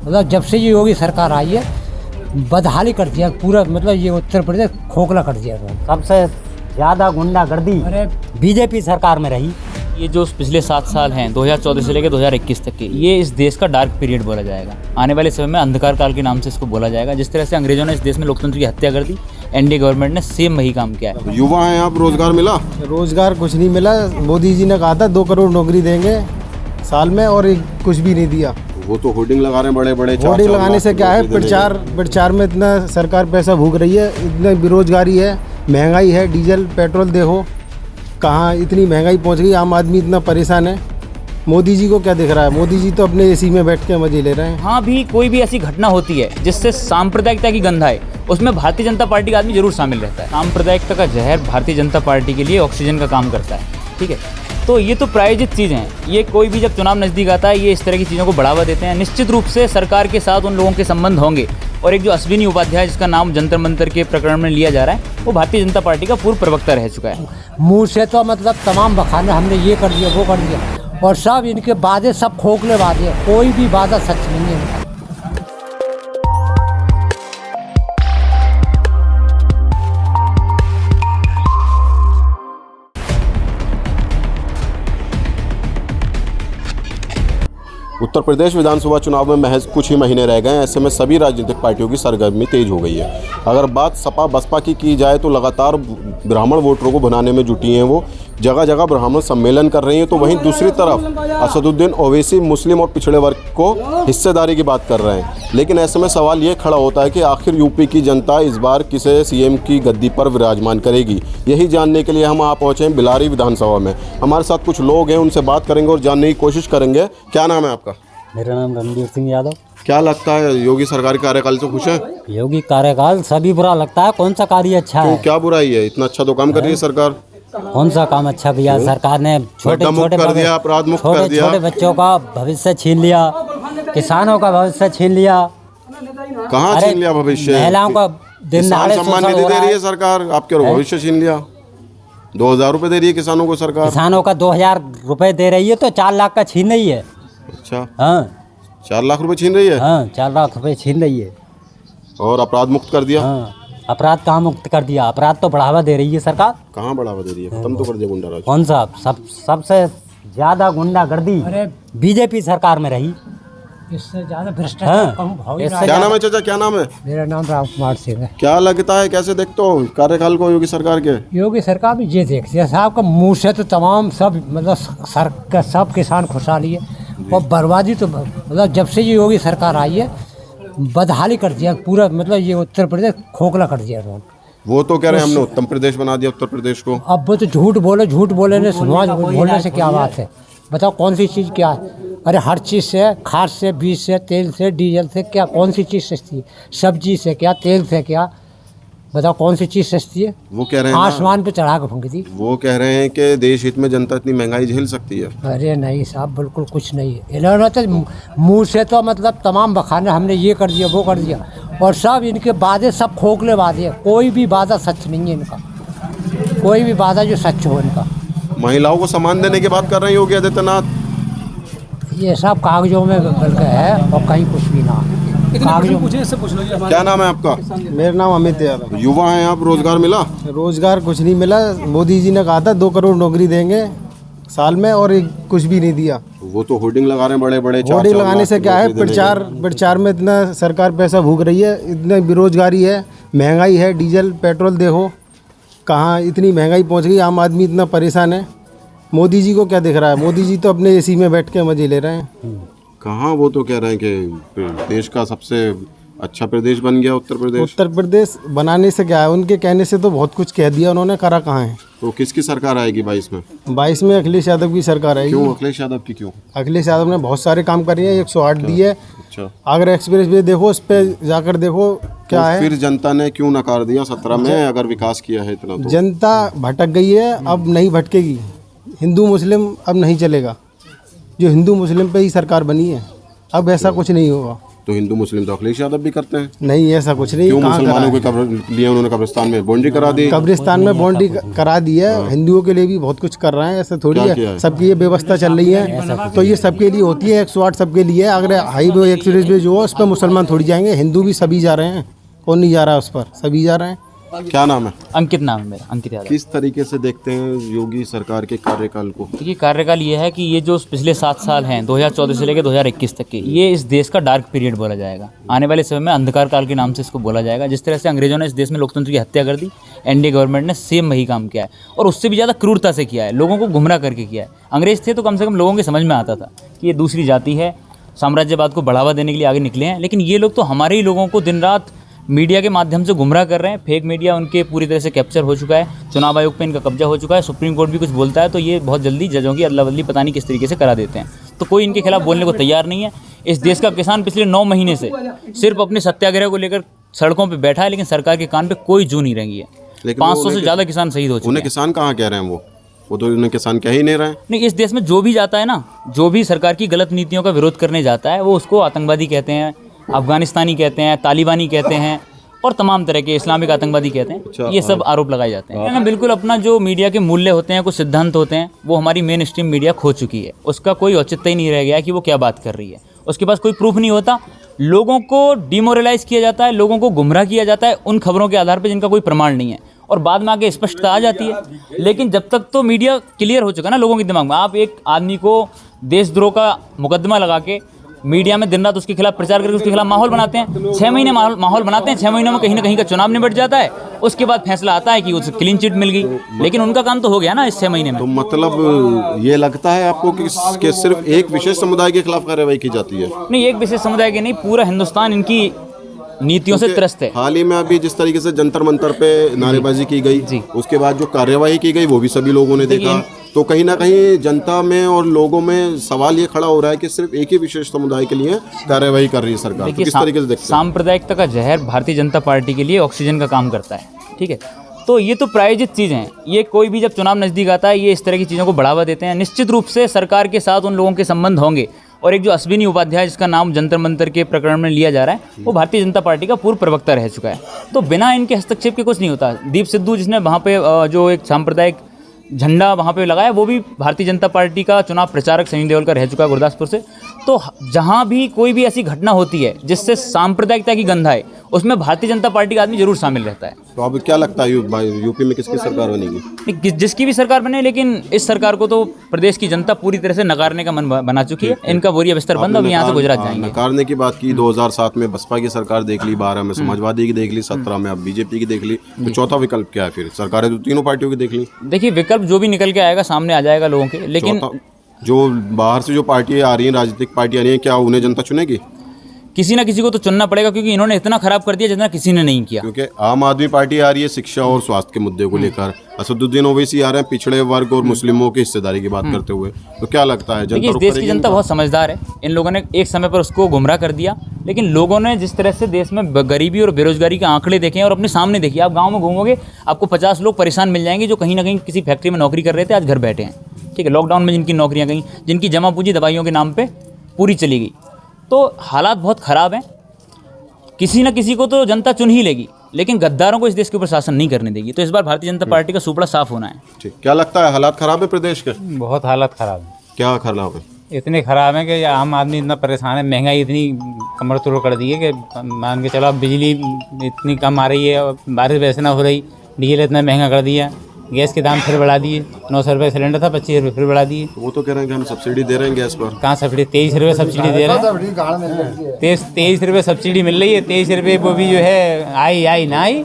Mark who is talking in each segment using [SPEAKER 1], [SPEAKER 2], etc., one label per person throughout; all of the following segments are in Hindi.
[SPEAKER 1] मतलब जब से ये योगी सरकार आई है बदहाली कर दिया पूरा, मतलब ये उत्तर प्रदेश खोखला कर दिया।
[SPEAKER 2] सबसे ज़्यादा गुंडागर्दी
[SPEAKER 1] अरे
[SPEAKER 2] बीजेपी सरकार में रही।
[SPEAKER 3] ये जो पिछले 7 साल हैं 2014 से लेकर 2021 तक के, ये इस देश का डार्क पीरियड बोला जाएगा। आने वाले समय में अंधकार काल के नाम से इसको बोला जाएगा। जिस तरह से अंग्रेजों ने इस देश में लोकतंत्र की हत्या कर दी, एनडीए गवर्नमेंट ने सेम वही काम किया है।
[SPEAKER 4] युवा हैं आप, रोजगार मिला?
[SPEAKER 5] रोजगार कुछ नहीं मिला। मोदी जी ने कहा था 2 करोड़ नौकरी देंगे साल में, और कुछ भी नहीं दिया।
[SPEAKER 4] वो तो होर्डिंग लगा रहे हैं बड़े बड़े।
[SPEAKER 5] होर्डिंग लगाने से क्या है, प्रचार में इतना सरकार पैसा भूख रही है, इतना बेरोजगारी है, महंगाई है, डीजल पेट्रोल देखो कहाँ इतनी महंगाई पहुंच गई, आम आदमी इतना परेशान है। मोदी जी को क्या दिख रहा है? मोदी जी तो अपने एसी में बैठ के मजे ले रहे हैं।
[SPEAKER 3] हाँ, भी कोई भी ऐसी घटना होती है जिससे सांप्रदायिकता की गंध आए, उसमें भारतीय जनता पार्टी का आदमी जरूर शामिल रहता है। सांप्रदायिकता का जहर भारतीय जनता पार्टी के लिए ऑक्सीजन का काम करता है, ठीक है। तो ये तो प्रायोजित चीज़ हैं। ये कोई भी जब चुनाव नज़दीक आता है ये इस तरह की चीज़ों को बढ़ावा देते हैं। निश्चित रूप से सरकार के साथ उन लोगों के संबंध होंगे, और एक जो अश्विनी उपाध्याय जिसका नाम जंतर मंतर के प्रकरण में लिया जा रहा है, वो भारतीय जनता पार्टी का पूर्व प्रवक्ता रह चुका है।
[SPEAKER 1] मुँह से तो मतलब तमाम बखाने, हमने ये कर दिया वो कर दिया, और सब इनके वादे सब खोखले वादे, कोई भी वादा सच नहीं है इनका।
[SPEAKER 4] उत्तर प्रदेश विधानसभा चुनाव में महज कुछ ही महीने रह गए हैं। ऐसे में सभी राजनीतिक पार्टियों की सरगर्मी तेज हो गई है। अगर बात सपा बसपा की जाए तो लगातार ब्राह्मण वोटरों को बनाने में जुटी हैं। वो जगह जगह ब्राह्मण सम्मेलन कर रही हैं, तो वहीं दूसरी तरफ असदुद्दीन ओवैसी मुस्लिम और पिछड़े वर्ग को हिस्सेदारी की बात कर रहे हैं। लेकिन ऐसे में सवाल ये खड़ा होता है कि आखिर यूपी की जनता इस बार किसे सीएम की गद्दी पर विराजमान करेगी? यही जानने के लिए हम आ पहुँचे हैं बिलारी विधानसभा में। हमारे साथ कुछ लोग हैं, उनसे बात करेंगे और जानने की कोशिश करेंगे। क्या नाम है आपका?
[SPEAKER 2] मेरा नाम रणवीर सिंह यादव।
[SPEAKER 4] क्या लगता है, योगी सरकार के कार्यकाल से खुश है?
[SPEAKER 2] योगी कार्यकाल सभी बुरा लगता है, कौन सा कार्य अच्छा
[SPEAKER 4] क्यों,
[SPEAKER 2] है?
[SPEAKER 4] क्या बुराई है? इतना अच्छा तो काम कर रही है सरकार।
[SPEAKER 2] कौन सा काम अच्छा किया सरकार ने? छोटे छोटे
[SPEAKER 4] कर दिया, अपराध मुक्त कर दिया,
[SPEAKER 2] छोटे बच्चों का भविष्य छीन लिया, किसानों का भविष्य छीन लिया।
[SPEAKER 4] कहाँ छीन लिया भविष्य?
[SPEAKER 2] महिलाओं का दिन
[SPEAKER 4] किसान सम्मान निधि दे रही है सरकार, आपके भविष्य छीन लिया। 2000 रुपए दे रही है किसानों को सरकार।
[SPEAKER 2] किसानों का 2000 रुपए दे रही है, तो 4 लाख का छीन रही है।
[SPEAKER 4] अच्छा,
[SPEAKER 2] हाँ
[SPEAKER 4] 4 लाख रुपए छीन रही है।
[SPEAKER 2] हाँ 4 लाख रुपए छीन रही है।
[SPEAKER 4] और अपराध मुक्त कर दिया।
[SPEAKER 2] हाँ, अपराध कहाँ मुक्त कर दिया? अपराध तो बढ़ावा दे रही है सरकार।
[SPEAKER 4] कहाँ बढ़ावा दे रही है? खत्म तो कर दिया गुंडाराज।
[SPEAKER 2] कौन सा? सबसे ज़्यादा गुंडागर्दी
[SPEAKER 1] अरे
[SPEAKER 2] बीजेपी सरकार में रही।
[SPEAKER 1] इससे ज़्यादा भ्रष्टाचार कहूँ भाव ही ना।
[SPEAKER 4] क्या नाम है चाचा, क्या नाम है?
[SPEAKER 1] मेरा नाम राम कुमार सिंह है।
[SPEAKER 4] क्या लगता है, कैसे देखते हो कार्यकाल को योगी सरकार के?
[SPEAKER 1] योगी सरकार भी ये देखती है साहब का मुँह से तो तमाम सब मतलब सब किसान खुशहाली है, और बर्बादी तो मतलब जब से ये योगी सरकार आई है बदहाली कर दिया पूरा, मतलब ये उत्तर प्रदेश खोखला कर दिया उन्होंने।
[SPEAKER 4] वो तो कह रहे हैं हमने उत्तम प्रदेश बना दिया उत्तर प्रदेश को।
[SPEAKER 1] अब वो तो झूठ बोले ने सुनवा, बोलने से क्या बात है? बताओ कौन सी चीज़ क्या है? अरे हर चीज़ से, खाद से, बीज से, तेल से, डीजल से, क्या कौन सी चीज़ सस्ती है? सब्जी से क्या, तेल से क्या, बताओ कौन सी चीज़ सस्ती है?
[SPEAKER 4] वो कह रहे हैं
[SPEAKER 1] आसमान पे चढ़ा के फूंक दी।
[SPEAKER 4] वो कह रहे हैं कि देश हित में जनता इतनी महंगाई झेल सकती है।
[SPEAKER 1] अरे नहीं साहब, बिल्कुल कुछ नहीं है। इन्होंने तो मुँह से तो मतलब तमाम बखाने, हमने ये कर दिया वो कर दिया, और सब इनके वादे सब खोखले वादे हैं। कोई भी वादा सच नहीं है इनका, कोई भी वादा जो सच हो इनका।
[SPEAKER 4] महिलाओं को सम्मान देने की बात कर रहे हैं योगी आदित्यनाथ।
[SPEAKER 1] ये सब कागजों में बल्कि है और कहीं कुछ भी ना। कागजों
[SPEAKER 4] क्या नाम है आपका?
[SPEAKER 5] मेरा नाम अमित यादव।
[SPEAKER 4] युवा हैं आप, रोजगार मिला?
[SPEAKER 5] रोजगार कुछ नहीं मिला। मोदी जी ने कहा था 2 करोड़ नौकरी देंगे साल में, और कुछ भी नहीं दिया।
[SPEAKER 4] वो तो होर्डिंग लगा रहे हैं बड़े बड़े।
[SPEAKER 5] होर्डिंग लगाने से क्या है, प्रचार में इतना सरकार पैसा भूख रही है, इतना बेरोजगारी है, महंगाई है, डीजल पेट्रोल देखो कहाँ इतनी महंगाई पहुंच गई, आम आदमी इतना परेशान है। मोदी जी को क्या दिख रहा है? मोदी जी तो अपने एसी में बैठ के मजे ले रहे हैं।
[SPEAKER 4] कहाँ, वो तो कह रहे हैं कि देश का सबसे अच्छा प्रदेश बन गया उत्तर प्रदेश।
[SPEAKER 5] उत्तर प्रदेश बनाने से क्या है, उनके कहने से तो बहुत कुछ कह दिया उन्होंने, करा कहाँ है?
[SPEAKER 4] तो किसकी सरकार आएगी 22 में?
[SPEAKER 5] 22 में अखिलेश यादव की सरकार आएगी।
[SPEAKER 4] क्यों अखिलेश यादव की? क्यों?
[SPEAKER 5] अखिलेश यादव ने बहुत सारे काम करे हैं, 108 दिए।
[SPEAKER 4] अच्छा,
[SPEAKER 5] आगरा एक्सप्रेस वे देखो, उस पर जाकर देखो क्या
[SPEAKER 4] तो
[SPEAKER 5] है।
[SPEAKER 4] फिर जनता ने क्यों नकार दिया 17 में, अगर विकास किया है इतना तो?
[SPEAKER 5] जनता भटक गई है, अब नहीं भटकेगी। हिंदू मुस्लिम अब नहीं चलेगा, जो हिंदू मुस्लिम पे ही सरकार बनी है, अब ऐसा कुछ नहीं होगा।
[SPEAKER 4] तो हिंदू मुस्लिम तो अखिलेश यादव भी करते हैं।
[SPEAKER 5] नहीं, ऐसा कुछ नहीं।
[SPEAKER 4] क्यों
[SPEAKER 5] कहाँ
[SPEAKER 4] मुसलमानों
[SPEAKER 5] करा
[SPEAKER 4] के कब्र लिए उन्होंने कब्रिस्तान में बाउंड्री करा दी?
[SPEAKER 5] कब्रिस्तान में बाउंड्री करा दी है। हिंदुओं के लिए भी बहुत कुछ कर रहे हैं, ऐसा थोड़ी
[SPEAKER 4] क्या किया
[SPEAKER 5] है।
[SPEAKER 4] है?
[SPEAKER 5] सबकी ये व्यवस्था चल रही है, तो ये सबके लिए होती है। 108 सबके लिए। अगर हाईवे एक्सप्रेस वे जो हो उस पर मुसलमान थोड़ी जाएंगे, हिंदू भी सभी जा रहे हैं। कौन नहीं जा रहा है उस पर? सभी जा रहे हैं।
[SPEAKER 4] क्या नाम है?
[SPEAKER 3] अंकित नाम है मेरा, अंकित यादव।
[SPEAKER 4] किस तरीके से देखते हैं योगी सरकार के कार्यकाल को?
[SPEAKER 3] देखिए, कार्यकाल ये है कि ये जो पिछले 7 साल हैं 2014 से लेकर 2021 तक के, ये इस देश का डार्क पीरियड बोला जाएगा। आने वाले समय में अंधकार काल के नाम से इसको बोला जाएगा। जिस तरह से अंग्रेजों ने इस देश में लोकतंत्र की हत्या कर दी, एनडीए गवर्नमेंट ने सेम वही काम किया है, और उससे भी ज़्यादा क्रूरता से किया है। लोगों को गुमराह करके किया है। अंग्रेज थे तो कम से कम लोगों के समझ में आता था कि ये दूसरी जाति है, साम्राज्यवाद को बढ़ावा देने के लिए आगे निकले हैं। लेकिन ये लोग तो हमारे ही लोगों को दिन रात मीडिया के माध्यम से गुमराह कर रहे हैं। फेक मीडिया उनके पूरी तरह से कैप्चर हो चुका है। चुनाव आयोग पे इनका कब्जा हो चुका है। सुप्रीम कोर्ट भी कुछ बोलता है तो ये बहुत जल्दी जजों की अदला बदली पता नहीं किस तरीके से करा देते हैं। तो कोई इनके खिलाफ बोलने को तैयार नहीं है। इस देश का किसान पिछले 9 महीने से सिर्फ अपने सत्याग्रह को लेकर सड़कों पर बैठा है, लेकिन सरकार के कान पर कोई जू नहीं रही है। 500 से ज़्यादा किसान शहीद हो चुके हैं।
[SPEAKER 4] उन्हें किसान कहाँ कह रहे हैं? वो तो उन्हें किसान कह ही नहीं रहे हैं।
[SPEAKER 3] नहीं, इस देश में जो भी जाता है ना, जो भी सरकार की गलत नीतियों का विरोध करने जाता है, वो उसको आतंकवादी कहते हैं, अफगानिस्तानी कहते हैं, तालिबानी कहते हैं, और तमाम तरह के इस्लामिक आतंकवादी कहते हैं। ये सब आरोप लगाए जाते हैं। बिल्कुल अपना जो मीडिया के मूल्य होते हैं, कुछ सिद्धांत होते हैं, वो हमारी मेन स्ट्रीम मीडिया खो चुकी है। उसका कोई औचित्य ही नहीं रह गया कि वो क्या बात कर रही है। उसके पास कोई प्रूफ नहीं होता। लोगों को डिमोरलाइज किया जाता है, लोगों को गुमराह किया जाता है उन खबरों के आधार पर जिनका कोई प्रमाण नहीं है, और बाद में आके स्पष्टता आ जाती है। लेकिन जब तक तो मीडिया क्लियर हो चुका ना लोगों के दिमाग में, आप एक आदमी को देशद्रोह का मुकदमा लगा के मीडिया में दिन रात उसके खिलाफ प्रचार करके उसके खिलाफ माहौल बनाते हैं। 6 महीने माहौल बनाते हैं, 6 महीनों में कहीं ना कहीं का चुनाव निपट जाता है। उसके बाद फैसला आता है कि उसे क्लीन चिट मिल गई, लेकिन उनका काम तो हो गया ना इस 6 महीने में।
[SPEAKER 4] तो मतलब ये लगता है आपको कि सिर्फ एक विशेष समुदाय के खिलाफ कार्रवाई की जाती है?
[SPEAKER 3] नहीं, एक विशेष समुदाय के नहीं, पूरा हिंदुस्तान इनकी नीतियों से त्रस्त है।
[SPEAKER 4] हाल ही में अभी जिस तरीके से जंतर मंतर पे नारेबाजी की गई, उसके बाद जो कार्यवाही की गई वो भी सभी लोगों ने देखा। तो कहीं ना कहीं जनता में और लोगों में सवाल ये खड़ा हो रहा है कि सिर्फ एक ही विशेष समुदाय के लिए कार्यवाही कर रही है सरकार। तो किस तरीके से देखते हैं?
[SPEAKER 3] सांप्रदायिकता का जहर भारतीय जनता पार्टी के लिए ऑक्सीजन का काम करता है। ठीक है, तो ये तो प्रायोजित चीज़ हैं। ये कोई भी जब चुनाव नज़दीक आता है, ये इस तरह की चीज़ों को बढ़ावा देते हैं। निश्चित रूप से सरकार के साथ उन लोगों के संबंध होंगे। और एक जो अश्विनी उपाध्याय, जिसका नाम जंतर मंतर के प्रकरण में लिया जा रहा है, वो भारतीय जनता पार्टी का पूर्व प्रवक्ता रह चुका है। तो बिना इनके हस्तक्षेप के कुछ नहीं होता। दीप सिद्धू जिसने वहाँ पे जो एक सांप्रदायिक झंडा वहाँ पे लगाया, वो भी भारतीय जनता पार्टी का चुनाव प्रचारक सनी देओल का रह चुका है गुरदासपुर से। तो जहाँ भी कोई भी ऐसी घटना होती है जिससे सांप्रदायिकता की गंध आए, उसमें भारतीय जनता पार्टी का आदमी जरूर शामिल रहता है।
[SPEAKER 4] तो अब क्या लगता है यूपी में किसकी सरकार बनेगी?
[SPEAKER 3] जिसकी भी सरकार बने, लेकिन इस सरकार को तो प्रदेश की जनता पूरी तरह से नकारने का मन बना चुकी है। इनका बोरिया बिस्तर बंद, अब यहाँ से गुजरात जाएंगे।
[SPEAKER 4] नकारने की बात की, 2007 में बसपा की सरकार देख ली, 12 में समाजवादी की देख ली, 17 में अब बीजेपी की देख ली। तो चौथा विकल्प क्या है फिर? सरकारें तो तीनों पार्टियों की देख ली।
[SPEAKER 3] देखिए, विकल्प जो भी निकल के आएगा सामने आ जाएगा लोगों के। लेकिन
[SPEAKER 4] जो बाहर से जो पार्टियां आ रही हैं, राजनीतिक पार्टियां आ रही हैं, क्या उन्हें जनता चुनेगी?
[SPEAKER 3] किसी ना किसी को तो चुनना पड़ेगा, क्योंकि इन्होंने इतना खराब कर दिया जितना किसी ने नहीं किया।
[SPEAKER 4] क्योंकि आम आदमी पार्टी आ रही है शिक्षा और स्वास्थ्य के मुद्दे को लेकर, असदुद्दीन ओवैसी आ रहे हैं पिछड़े वर्ग और मुस्लिमों की हिस्सेदारी की बात करते हुए। तो क्या लगता है
[SPEAKER 3] देखिए, इस देश की जनता बहुत समझदार है। इन लोगों ने एक समय पर उसको गुमराह कर दिया, लेकिन लोगों ने जिस तरह से देश में गरीबी और बेरोजगारी के आंकड़े देखे और अपने सामने देखिए, आप गाँव में घूमोगे आपको 50 लोग परेशान मिल जाएंगे जो कहीं ना कहीं किसी फैक्ट्री में नौकरी कर रहे थे, आज घर बैठे हैं। ठीक है, लॉकडाउन में जिनकी नौकरियां गई, जिनकी जमा पूंजी दवाइयों के नाम पे पूरी चली गई। तो हालात बहुत ख़राब हैं। किसी न किसी को तो जनता चुन ही लेगी, लेकिन गद्दारों को इस देश के ऊपर शासन नहीं करने देगी। तो इस बार भारतीय जनता पार्टी का सुपड़ा साफ होना है।
[SPEAKER 4] ठीक, क्या लगता है हालात खराब है प्रदेश के?
[SPEAKER 2] बहुत हालत ख़राब है।
[SPEAKER 4] क्या खराब है?
[SPEAKER 2] इतने ख़राब है कि आम आदमी इतना परेशान है। महंगाई इतनी कमर तोड़ कर दी है कि मान के चलो, अब बिजली इतनी कम आ रही है, बारिश वैसे ना हो रही, डीजल इतना महंगा कर दिया, गैस के दाम फिर बढ़ा दिए। 900 रुपये सिलेंडर था, 25 रुपये फिर बढ़ा दिए।
[SPEAKER 4] वो तो कह रहे हैं कि हम सब्सिडी दे रहे हैं गैस पर।
[SPEAKER 2] कहाँ सब्सिडी? 23 रुपये सब्सिडी दे रहे हैं। 23 रुपये सब्सिडी मिल रही है। 23 रुपये वो भी जो है आई ना आई।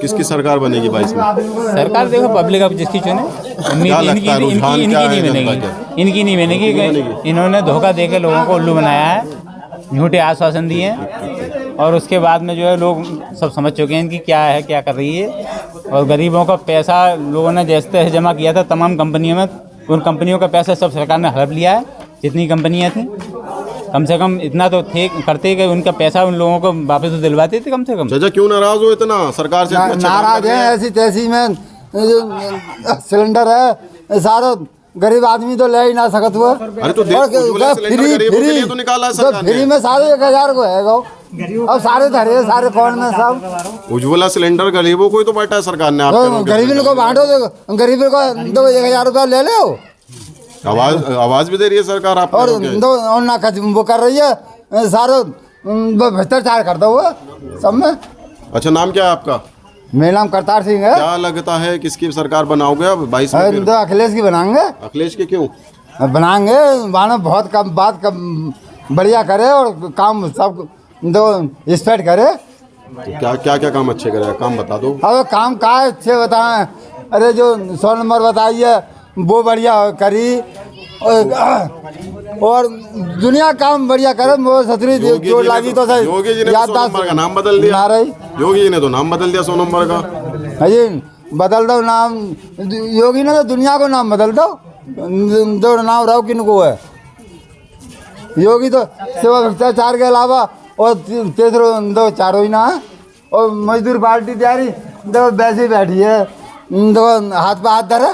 [SPEAKER 4] किसकी सरकार बनेगी 22 में?
[SPEAKER 2] सरकार देखो, पब्लिक अब जिसकी चुने। उम्मीद इनकी नहीं बनेगी। इन्होंने धोखा देकर लोगों को उल्लू बनाया है, झूठे आश्वासन दिए हैं, और उसके बाद में जो है लोग सब समझ चुके हैं इनकी क्या है, क्या कर रही है। और गरीबों का पैसा लोगों ने जैसे तैसे जमा किया था तमाम कंपनियों में, उन कंपनियों का पैसा सब सरकार ने हड़प लिया है। जितनी कंपनियां थी, कम से कम इतना तो थे करते कि उनका पैसा उन लोगों को वापस तो दिलवाते थे कम से कम।
[SPEAKER 4] चाचा क्यों नाराज हो इतना सरकार से?
[SPEAKER 6] नाराज है, ऐसी तैसी में सिलेंडर है, सारा गरीब आदमी तो ले ही ना सकत हुआ।
[SPEAKER 4] अरे तो उज्ज्वला सिलेंडर गरीबों के लिए तो निकाला है सरकार ने।
[SPEAKER 6] फ्री में सारे 1000 को है अब सारे धरे सारे कौन में सब
[SPEAKER 4] उज्ज्वला सिलेंडर गरीबों को ही तो बांटा है सरकार ने। आप
[SPEAKER 6] गरीबी को बांटो तो गरीबी को दो 1000 रुपया ले लो।
[SPEAKER 4] आवाज भी दे रही है सरकार आप
[SPEAKER 6] और दो और ना वो कर रही है सारो भ्रष्टाचार करता हुआ सब में।
[SPEAKER 4] अच्छा, नाम क्या है आपका?
[SPEAKER 6] मेरा नाम करतार सिंह है।
[SPEAKER 4] क्या लगता है किसकी सरकार बनाओगे अब 22 में?
[SPEAKER 6] तो अखिलेश की बनाएंगे।
[SPEAKER 4] अखिलेश के क्यों
[SPEAKER 6] बनाएंगे? मानो बहुत कम बात कम बढ़िया करे और काम सब दो स्पेक्ट करे।
[SPEAKER 4] तो क्या क्या काम अच्छे करे, काम बता दो।
[SPEAKER 6] अब काम का अच्छे बताएं? अरे जो 100 नंबर बताइए वो बढ़िया करी और दुनिया काम बढ़िया करे। वो सतरी चोट लगी तो सही।
[SPEAKER 4] योगी जी ने 100 नंबर का नाम बदल दिया। योगी जी ने तो नाम बदल दिया 100 नंबर का।
[SPEAKER 6] अजी बदल दो नाम। योगी ने तो दुनिया को नाम बदल दो। दो नाम रहो किनको है। योगी तो सेवा भ्रष्टाचार के अलावा और तीसरो दो चारों ही ना है। और मजदूर पार्टी तैयारी दो वैसे ही बैठी है, दो हाथ पे हाथ धरे।